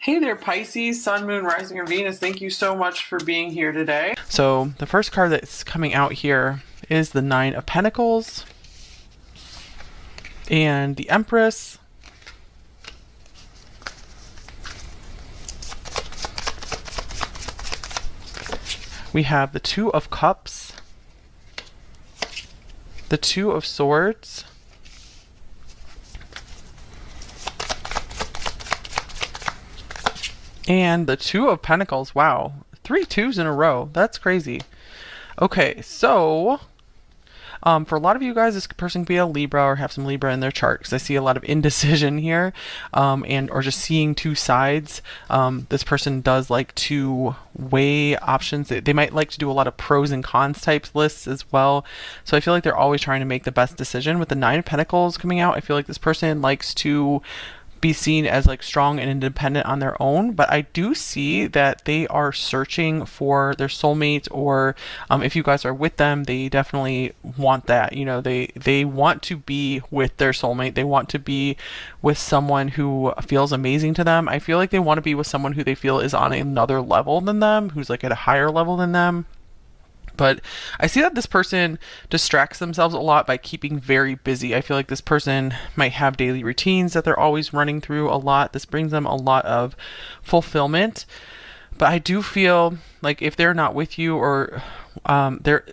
Hey there, Pisces, Sun, Moon, Rising, or Venus. Thank you so much for being here today. So the first card that's coming out here is the Nine of Pentacles and the Empress. We have the Two of Cups, the Two of Swords, and the Two of Pentacles. Wow, 3 twos in a row. That's crazy. Okay, so for a lot of you guys, this person could be a Libra or have some Libra in their chart, because I see a lot of indecision here, or just seeing two sides. This person does like to weigh options. They might like to do a lot of pros and cons type lists as well. So I feel like they're always trying to make the best decision. With the Nine of Pentacles coming out, I feel like this person likes to be seen as like strong and independent on their own, but I do see that they are searching for their soulmate, or if you guys are with them, they definitely want that. You know, they want to be with their soulmate. They want to be with someone who feels amazing to them. I feel like they want to be with someone who they feel is on another level than them, who's like at a higher level than them. But I see that this person distracts themselves a lot by keeping very busy. I feel like this person might have daily routines that they're always running through a lot. This brings them a lot of fulfillment. But I do feel like if they're not with you, or they're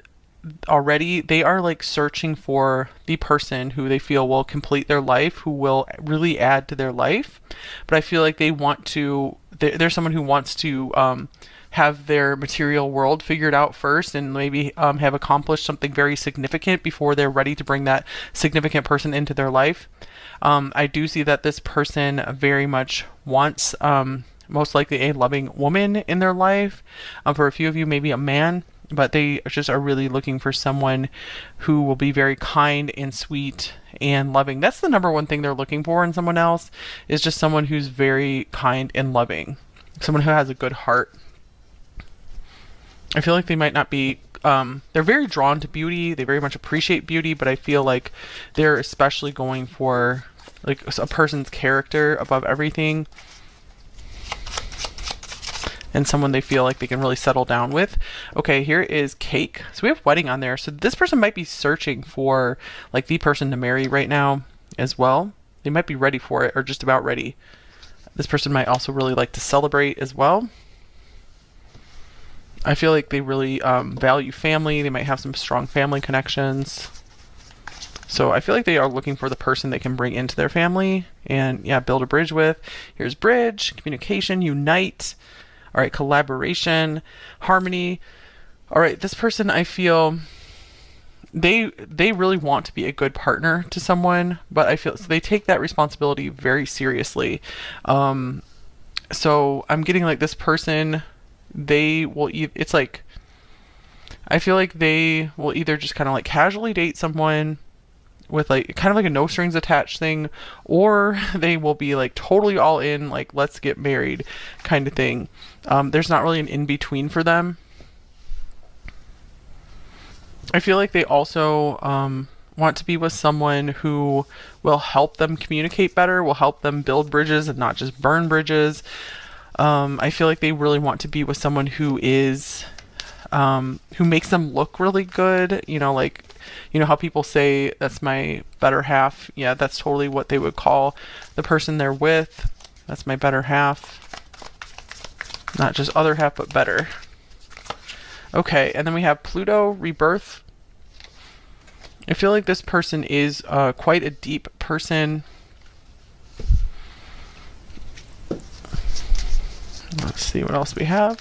already, they are like searching for the person who they feel will complete their life, who will really add to their life. But I feel like they want to, there's someone who wants to have their material world figured out first, and maybe have accomplished something very significant before they're ready to bring that significant person into their life. I do see that this person very much wants most likely a loving woman in their life. For a few of you, maybe a man, but they just are really looking for someone who will be very kind and sweet and loving. That's the number one thing they're looking for in someone else, is just someone who's very kind and loving, someone who has a good heart. I feel like they might not be, they're very drawn to beauty. They very much appreciate beauty, but I feel like they're especially going for like a person's character above everything, and someone they feel like they can really settle down with. Okay, here is Cake. So we have wedding on there. So this person might be searching for like the person to marry right now as well. They might be ready for it, or just about ready. This person might also really like to celebrate as well. I feel like they really value family. They might have some strong family connections. So I feel like they are looking for the person they can bring into their family and, yeah, build a bridge with. Here's bridge, communication, unite. All right, collaboration, harmony. All right, this person, I feel they really want to be a good partner to someone, but I feel so they take that responsibility very seriously. So I'm getting like this person, they will it's like, I feel like they will either just kind of like casually date someone with like kind of like a no strings attached thing, or they will be like totally all in, like let's get married kind of thing. There's not really an in between for them. I feel like they also want to be with someone who will help them communicate better, will help them build bridges and not just burn bridges. I feel like they really want to be with someone who is, who makes them look really good. You know, like, you know how people say that's my better half? Yeah, that's totally what they would call the person they're with. That's my better half. Not just other half, but better. Okay, and then we have Pluto, rebirth. I feel like this person is quite a deep person. Let's see what else we have.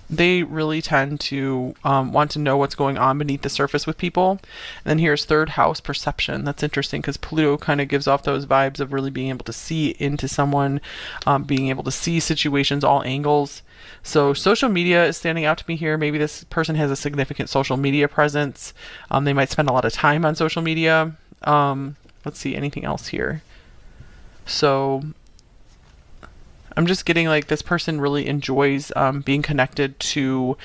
They really tend to want to know what's going on beneath the surface with people. And then here's third house, perception. That's interesting because Pluto kind of gives off those vibes of really being able to see into someone, being able to see situations, all angles. So social media is standing out to me here. Maybe this person has a significant social media presence. They might spend a lot of time on social media. Let's see, anything else here? So I'm just getting like this person really enjoys being connected to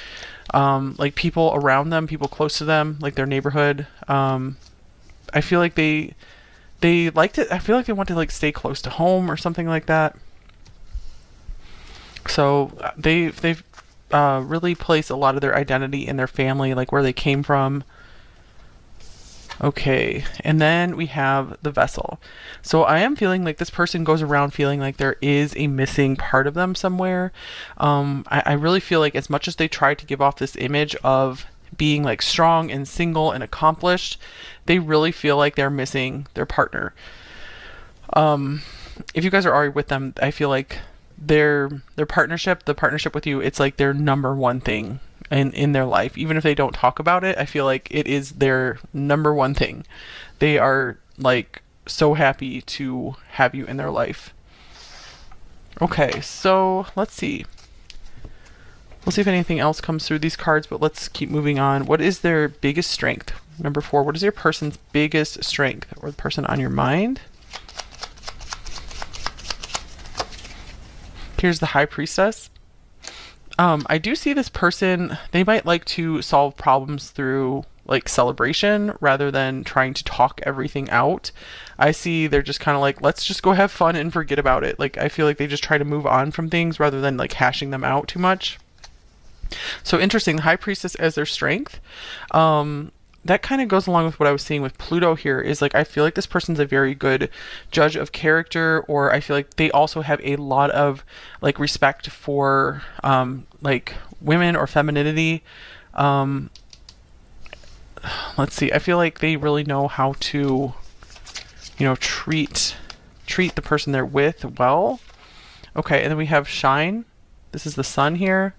like people around them, people close to them, like their neighborhood. I feel like they they like to, I feel like they want to like stay close to home or something like that. So they've really place a lot of their identity in their family, like where they came from. Okay, and then we have the vessel. So I am feeling like this person goes around feeling like there is a missing part of them somewhere. I really feel like as much as they try to give off this image of being like strong and single and accomplished, they really feel like they're missing their partner. If you guys are already with them, I feel like their partnership, the partnership with you, it's like their number one thing in their life. Even if they don't talk about it, I feel like it is their number one thing. They are like so happy to have you in their life. Okay, so let's see. We'll see if anything else comes through these cards, but let's keep moving on. What is their biggest strength? Number 4, what is your person's biggest strength, or the person on your mind? Here's the High Priestess. I do see this person, they might like to solve problems through like celebration rather than trying to talk everything out. I see they're just kind of like, let's just go have fun and forget about it. Like, I feel like they just try to move on from things rather than like hashing them out too much. So interesting, the High Priestess as their strength. That kind of goes along with what I was seeing with Pluto here, is like, I feel like this person's a very good judge of character, or I feel like they also have a lot of like respect for like women or femininity. Let's see, I feel like they really know how to, you know, treat the person they're with well. Okay, and then we have Shine. This is the Sun here.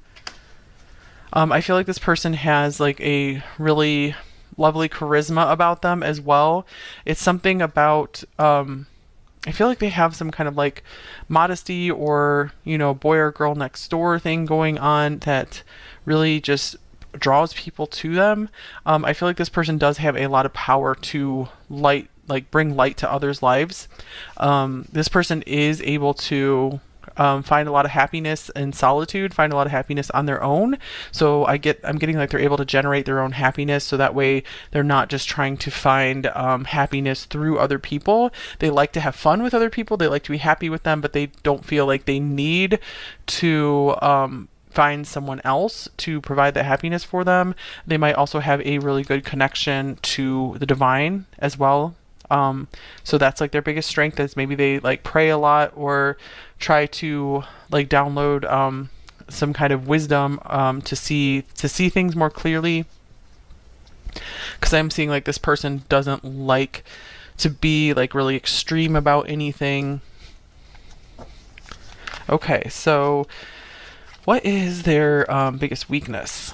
I feel like this person has like a really lovely charisma about them as well. It's something about, I feel like they have some kind of like modesty or, you know, boy or girl next door thing going on that really just draws people to them. I feel like this person does have a lot of power to bring light to others' lives. This person is able to find a lot of happiness in solitude, find a lot of happiness on their own. So I'm getting like they're able to generate their own happiness, so that way they're not just trying to find happiness through other people. They like to have fun with other people, they like to be happy with them, but they don't feel like they need to find someone else to provide that happiness for them. They might also have a really good connection to the divine as well. So that's like their biggest strength, is maybe they like pray a lot or try to like download some kind of wisdom to see things more clearly. Because I'm seeing like this person doesn't like to be like really extreme about anything. Okay, so what is their biggest weakness?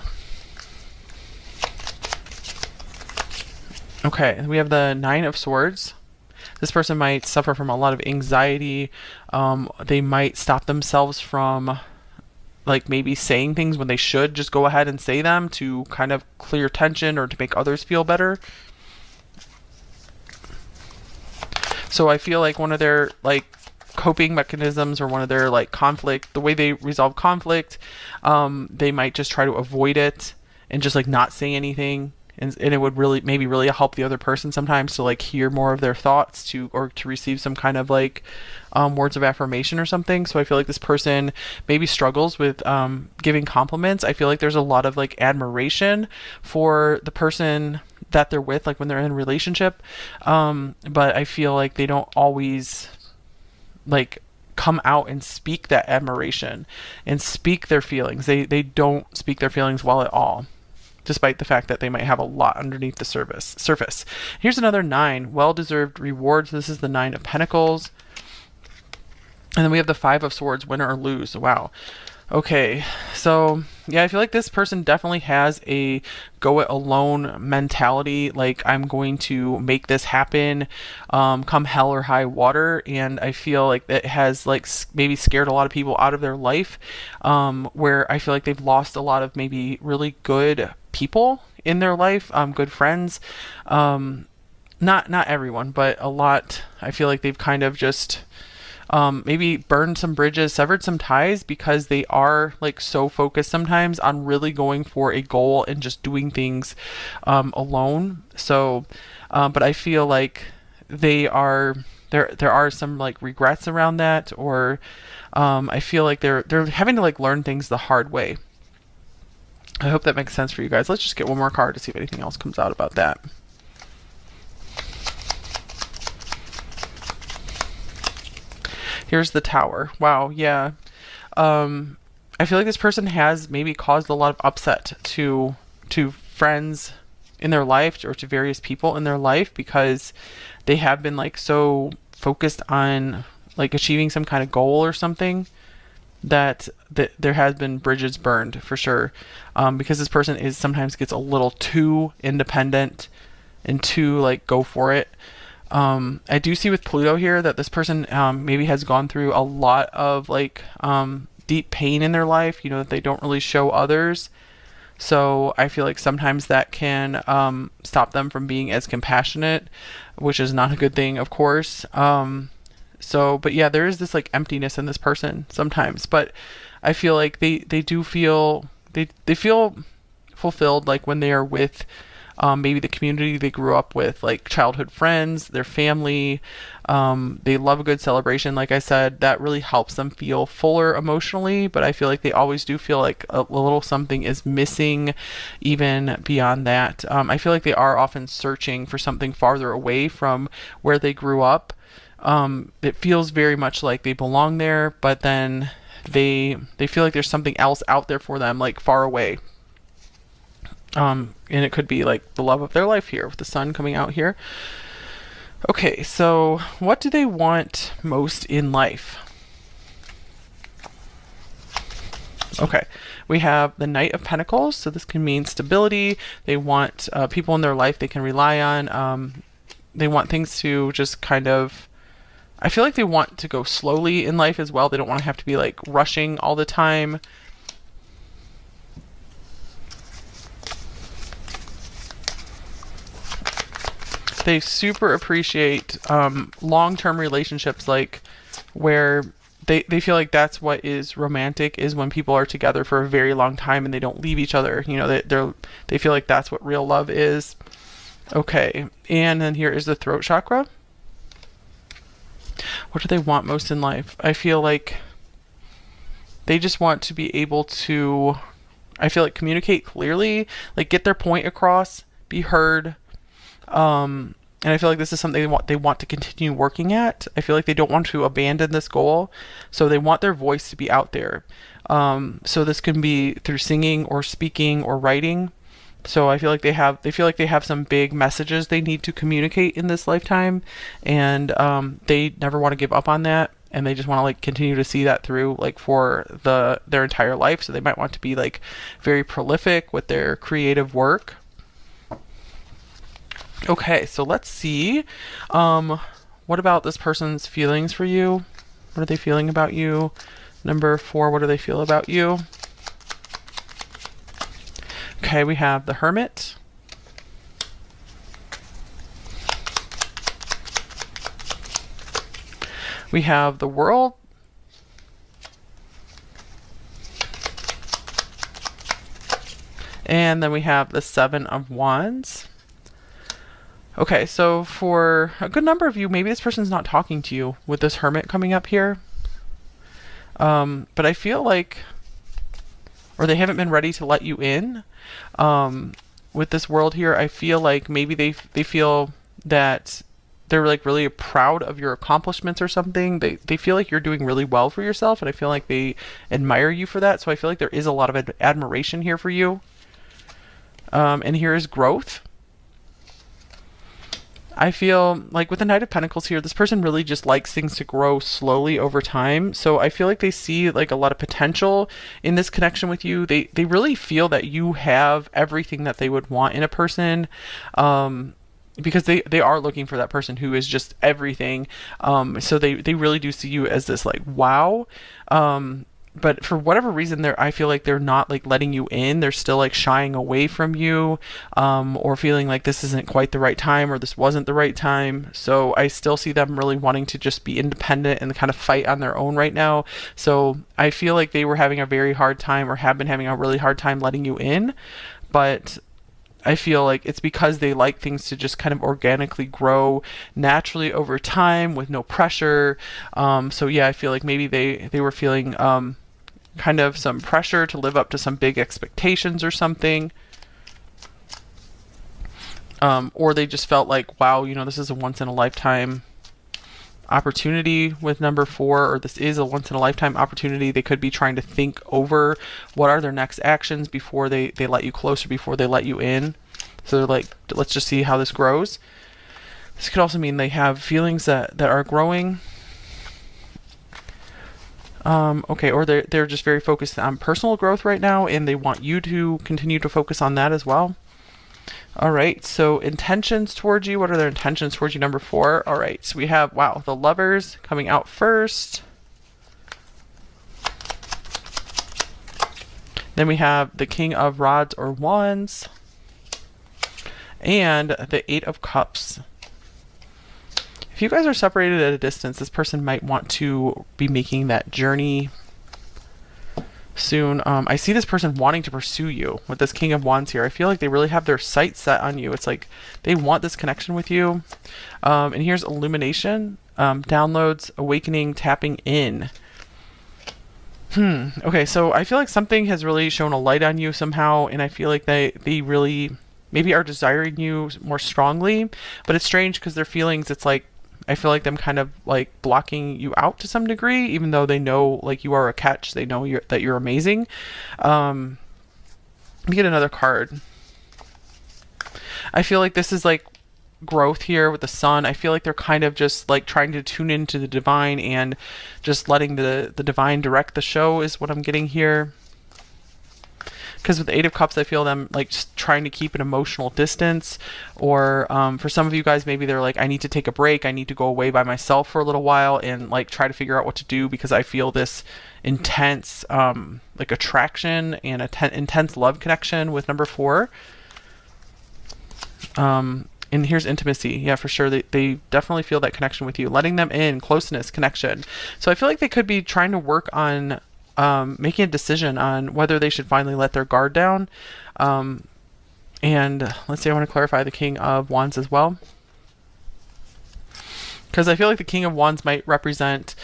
Okay, we have the Nine of Swords. This person might suffer from a lot of anxiety. They might stop themselves from like maybe saying things when they should just go ahead and say them to kind of clear tension or to make others feel better. So I feel like one of their like coping mechanisms, or one of their like conflict, the way they resolve conflict, they might just try to avoid it and just like not say anything. And it would really help the other person sometimes to like hear more of their thoughts, or to receive some kind of like words of affirmation or something. So I feel like this person maybe struggles with giving compliments. I feel like there's a lot of like admiration for the person that they're with, like when they're in a relationship. But I feel like they don't always like come out and speak that admiration and speak their feelings. They don't speak their feelings well at all, despite the fact that they might have a lot underneath the surface. Here's another 9, well-deserved rewards. This is the 9 of Pentacles. And then we have the 5 of Swords, win or lose. Wow. Okay, so yeah, I feel like this person definitely has a go it alone mentality. Like, I'm going to make this happen, come hell or high water. And I feel like that has like maybe scared a lot of people out of their life, where I feel like they've lost a lot of maybe really good people in their life, good friends. Not everyone, but a lot. I feel like they've kind of just maybe burned some bridges, severed some ties, because they are like so focused sometimes on really going for a goal and just doing things alone. So, but I feel like they are there are some like regrets around that, or I feel like they're having to like learn things the hard way. I hope that makes sense for you guys. Let's just get one more card to see if anything else comes out about that. Here's the Tower. Wow, yeah. I feel like this person has maybe caused a lot of upset to friends in their life, or to various people in their life, because they have been like so focused on like achieving some kind of goal or something, that there has been bridges burned for sure, because this person is sometimes gets a little too independent and too like go for it. I do see with Pluto here that this person maybe has gone through a lot of like deep pain in their life, that they don't really show others. So I feel like sometimes that can stop them from being as compassionate, which is not a good thing, of course. But yeah, there is this like emptiness in this person sometimes, but I feel like they do feel they feel fulfilled, like when they are with maybe the community they grew up with, like childhood friends, their family. They love a good celebration. Like I said, that really helps them feel fuller emotionally, but I feel like they always do feel like a little something is missing even beyond that. I feel like they are often searching for something farther away from where they grew up. It feels very much like they belong there, but then they feel like there's something else out there for them, like far away. And it could be like the love of their life here with the sun coming out here. Okay, so what do they want most in life? Okay, we have the Knight of Pentacles, so this can mean stability. They want people in their life they can rely on. They want things to just kind of, I feel like they want to go slowly in life as well. They don't want to have to be like rushing all the time. They super appreciate long-term relationships, like where they feel like that's what is romantic, is when people are together for a very long time and they don't leave each other. They feel like that's what real love is. Okay, and then here is the throat chakra. What do they want most in life? I feel like they just want to be able to, I feel like, communicate clearly, like get their point across, be heard. And I feel like this is something they want to continue working at. I feel like they don't want to abandon this goal, so they want their voice to be out there. So this can be through singing or speaking or writing. So I feel like they feel like they have some big messages they need to communicate in this lifetime, and they never want to give up on that, and they just want to like continue to see that through, like for their entire life. So they might want to be like very prolific with their creative work. Okay, so let's see. What about this person's feelings for you? What are they feeling about you? Number 4, what do they feel about you? Okay, we have the Hermit. We have the World. And then we have the Seven of Wands. Okay, so for a good number of you, maybe this person's not talking to you with this Hermit coming up here. But I feel like, or they haven't been ready to let you in. With this World here, I feel like maybe they feel that they're like really proud of your accomplishments or something. They feel like you're doing really well for yourself, and I feel like they admire you for that. So I feel like there is a lot of admiration here for you. And here is growth. I feel like with the Knight of Pentacles here, this person really just likes things to grow slowly over time. So I feel like they see like a lot of potential in this connection with you. They really feel that you have everything that they would want in a person, because they are looking for that person who is just everything. So they really do see you as this like wow. But for whatever reason, I feel like they're not like letting you in. They're still like shying away from you, or feeling like this isn't quite the right time, or this wasn't the right time. So I still see them really wanting to just be independent and kind of fight on their own right now. So I feel like they were having a very hard time, or have been having a really hard time letting you in. But I feel like it's because they like things to just kind of organically grow naturally over time with no pressure. So yeah, I feel like maybe they were feeling kind of some pressure to live up to some big expectations or something. Or they just felt like, wow, you know, this is a once in a lifetime opportunity with number 4, or this is a once in a lifetime opportunity. They could be trying to think over what are their next actions before they let you closer, before they let you in. So they're like, let's just see how this grows. This could also mean they have feelings that are growing. Okay, or they're just very focused on personal growth right now, and they want you to continue to focus on that as well. All right, so intentions towards you. What are their intentions towards you, number 4? All right, so we have, wow, the Lovers coming out first. Then we have the King of Rods or Wands. And the 8 of Cups. If you guys are separated at a distance, this person might want to be making that journey soon. I see this person wanting to pursue you with this King of Wands here. I feel like they really have their sights set on you. It's like they want this connection with you. And here's illumination, downloads, awakening, tapping in. Okay, so I feel like something has really shown a light on you somehow, and I feel like they really maybe are desiring you more strongly. But it's strange because their feelings, it's like I feel like them kind of like blocking you out to some degree, even though they know like you are a catch. They know that you're amazing. Let me get another card. I feel like this is like growth here with the Sun. I feel like they're kind of just like trying to tune into the divine and just letting the divine direct the show is what I'm getting here. Because with the 8 of Cups, I feel them like just trying to keep an emotional distance. Or for some of you guys, maybe they're like, I need to take a break. I need to go away by myself for a little while and like try to figure out what to do, because I feel this intense like attraction and intense love connection with number 4. And here's intimacy. Yeah, for sure. They definitely feel that connection with you, letting them in, closeness, connection. So I feel like they could be trying to work on making a decision on whether they should finally let their guard down. And let's see, I want to clarify the King of Wands as well, because I feel like the King of Wands might represent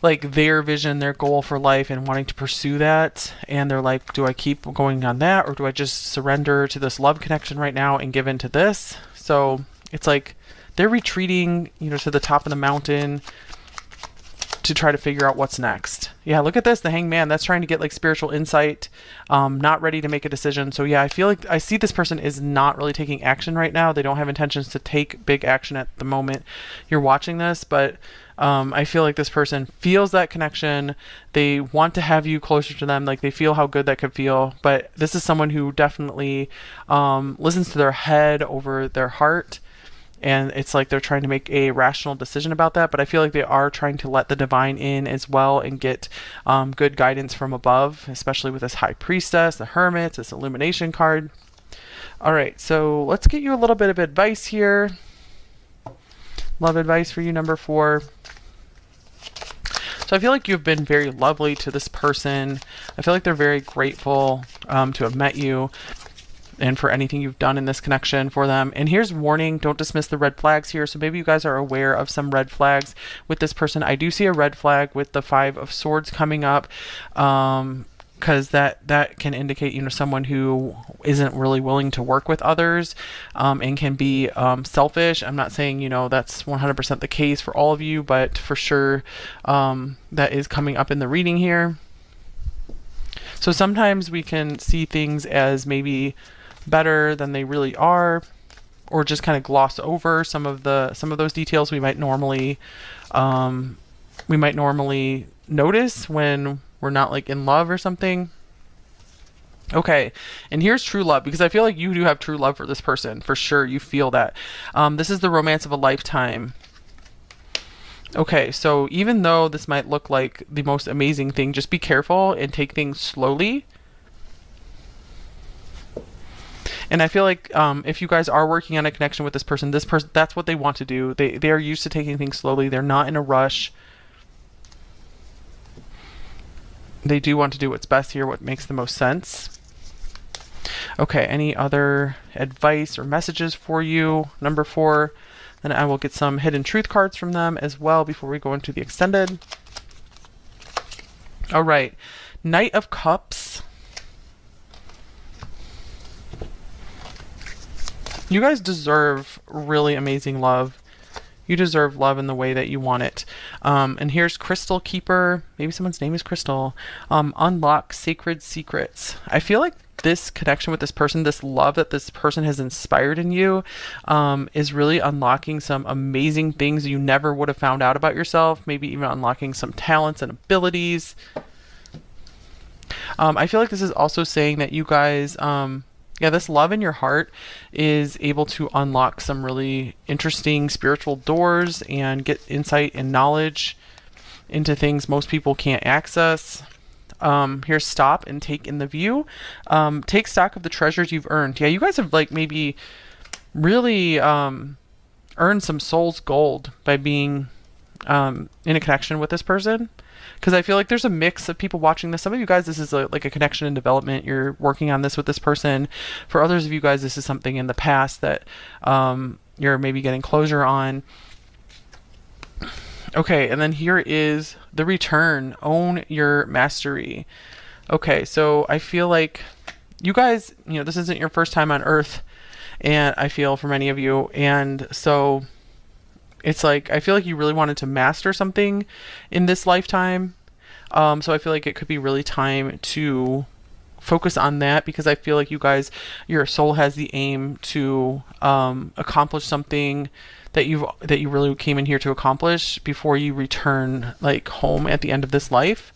like their vision, their goal for life, and wanting to pursue that. And they're like, do I keep going on that, or do I just surrender to this love connection right now and give in to this? So it's like they're retreating, you know, to the top of the mountain to try to figure out what's next. Yeah, look at this, the Hangman. That's trying to get like spiritual insight, not ready to make a decision. So yeah, I feel like I see this person is not really taking action right now. They don't have intentions to take big action at the moment you're watching this, but I feel like this person feels that connection. They want to have you closer to them. Like they feel how good that could feel. But this is someone who definitely listens to their head over their heart. And it's like they're trying to make a rational decision about that. But I feel like they are trying to let the divine in as well and get good guidance from above, especially with this High Priestess, the Hermit, this Illumination card. All right, so let's get you a little bit of advice here. Love advice for you, number 4. So I feel like you've been very lovely to this person. I feel like they're very grateful to have met you and for anything you've done in this connection for them. And here's warning, don't dismiss the red flags here. So maybe you guys are aware of some red flags with this person. I do see a red flag with the 5 of Swords coming up, because that can indicate, you know, someone who isn't really willing to work with others and can be selfish. I'm not saying, you know, that's 100% the case for all of you, but for sure that is coming up in the reading here. So sometimes we can see things as maybe better than they really are, or just kind of gloss over some of those details we might normally notice when we're not like in love or something. Okay, and here's true love, because I feel like you do have true love for this person. For sure, you feel that. This is the romance of a lifetime. Okay, so even though this might look like the most amazing thing, just be careful and take things slowly. And I feel like if you guys are working on a connection with this person, that's what they want to do. They are used to taking things slowly. They're not in a rush. They do want to do what's best here, what makes the most sense. Okay, any other advice or messages for you, number 4? Then I will get some hidden truth cards from them as well before we go into the extended. All right, Knight of Cups. You guys deserve really amazing love. You deserve love in the way that you want it. And here's Crystal Keeper. Maybe someone's name is Crystal. Unlock sacred secrets. I feel like this connection with this person, this love that this person has inspired in you, is really unlocking some amazing things you never would have found out about yourself. Maybe even unlocking some talents and abilities. I feel like this is also saying that you guys, yeah, this love in your heart is able to unlock some really interesting spiritual doors and get insight and knowledge into things most people can't access. Here's Stop and Take in the View. Take stock of the treasures you've earned. Yeah, you guys have like maybe really earned some soul's gold by being in a connection with this person. Because I feel like there's a mix of people watching this. Some of you guys, this is like a connection and development. You're working on this with this person. For others of you guys, this is something in the past that you're maybe getting closure on. Okay, and then here is the return. Own your mastery. Okay, so I feel like you guys, this isn't your first time on Earth, and I feel for many of you, and so it's like, I feel like you really wanted to master something in this lifetime. So I feel like it could be really time to focus on that, because I feel like you guys, your soul has the aim to accomplish something that you really came in here to accomplish before you return like home at the end of this life.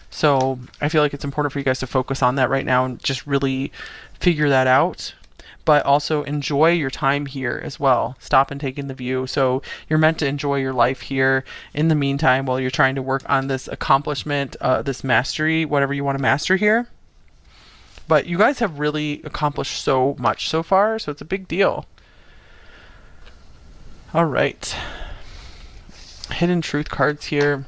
So I feel like it's important for you guys to focus on that right now and just really figure that out. But also enjoy your time here as well. Stop and take in the view. So you're meant to enjoy your life here in the meantime while you're trying to work on this accomplishment, this mastery, whatever you want to master here. But you guys have really accomplished so much so far, so it's a big deal. All right. Hidden truth cards here.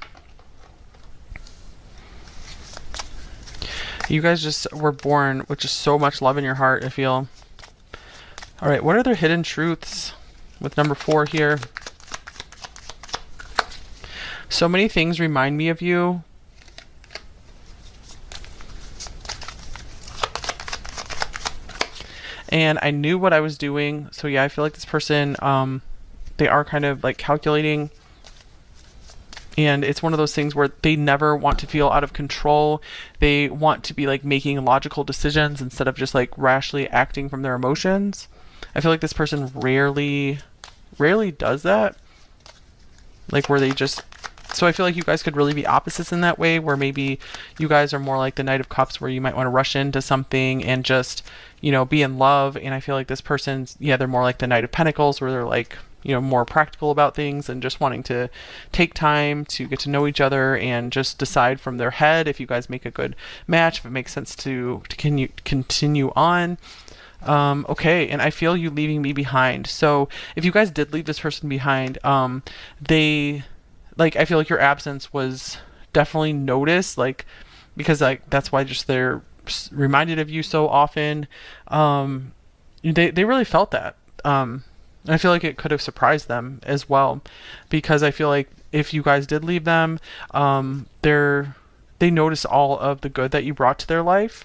You guys just were born with just so much love in your heart, I feel. All right, what are their hidden truths with number 4 here? So many things remind me of you. And I knew what I was doing. So yeah, I feel like this person, they are kind of like calculating. And it's one of those things where they never want to feel out of control. They want to be like making logical decisions instead of just like rashly acting from their emotions. I feel like this person rarely does that. Like where they just, so I feel like you guys could really be opposites in that way, where maybe you guys are more like the Knight of Cups, where you might want to rush into something and just, be in love. And I feel like this person's, yeah, they're more like the Knight of Pentacles, where they're like, more practical about things and just wanting to take time to get to know each other and just decide from their head if you guys make a good match, if it makes sense to continue on. Okay, and I feel you leaving me behind. So if you guys did leave this person behind, I feel like your absence was definitely noticed, like, because like that's why just they're reminded of you so often. They really felt that. And I feel like it could have surprised them as well, because I feel like if you guys did leave them, they noticed all of the good that you brought to their life.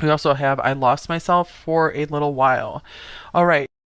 We also have I lost myself for a little while. All right.